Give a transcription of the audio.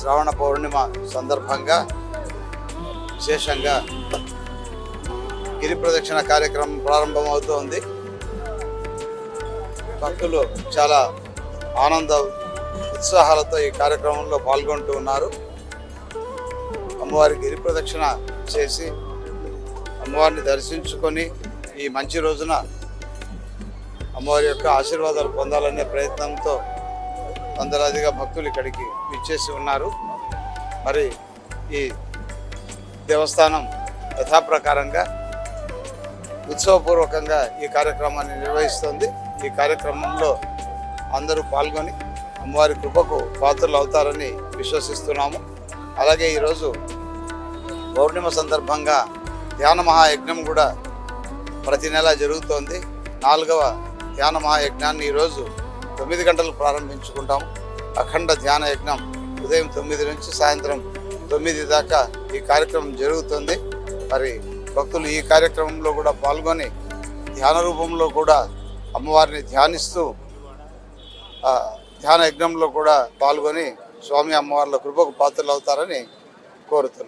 శ్రావణ పౌర్ణిమ సందర్భంగా విశేషంగా గిరి ప్రదక్షిణ కార్యక్రమం ప్రారంభమవుతోంది. భక్తులు చాలా ఆనంద ఉత్సాహాలతో ఈ కార్యక్రమంలో పాల్గొంటూ ఉన్నారు. అమ్మవారి గిరి ప్రదక్షిణ చేసి అమ్మవారిని దర్శించుకొని ఈ మంచి రోజున అమ్మవారి యొక్క ఆశీర్వాదాలు పొందాలనే ప్రయత్నంతో వందలాదిగా భక్తులు ఇక్కడికి విచ్చేసి ఉన్నారు. మరి ఈ దేవస్థానం యథాప్రకారంగా ఉత్సవపూర్వకంగా ఈ కార్యక్రమాన్ని నిర్వహిస్తుంది. ఈ కార్యక్రమంలో అందరూ పాల్గొని అమ్మవారి కృపకు పాత్రలు అవుతారని విశ్వసిస్తున్నాము. అలాగే ఈరోజు పౌర్ణిమ సందర్భంగా ధ్యాన మహాయజ్ఞం కూడా ప్రతి నెల జరుగుతోంది. 4వ ధ్యాన మహాయజ్ఞాన్ని ఈరోజు 9 గంటలకు ప్రారంభించుకుంటాము. అఖండ ధ్యాన యజ్ఞం ఉదయం 9 నుంచి సాయంత్రం 9 దాకా ఈ కార్యక్రమం జరుగుతుంది. మరి భక్తులు ఈ కార్యక్రమంలో కూడా పాల్గొని ధ్యాన రూపంలో కూడా అమ్మవారిని ధ్యానిస్తూ ధ్యాన యజ్ఞంలో కూడా పాల్గొని స్వామి అమ్మవార్ల కృపకు పాత్రలు అవుతారని కోరుతున్నాను.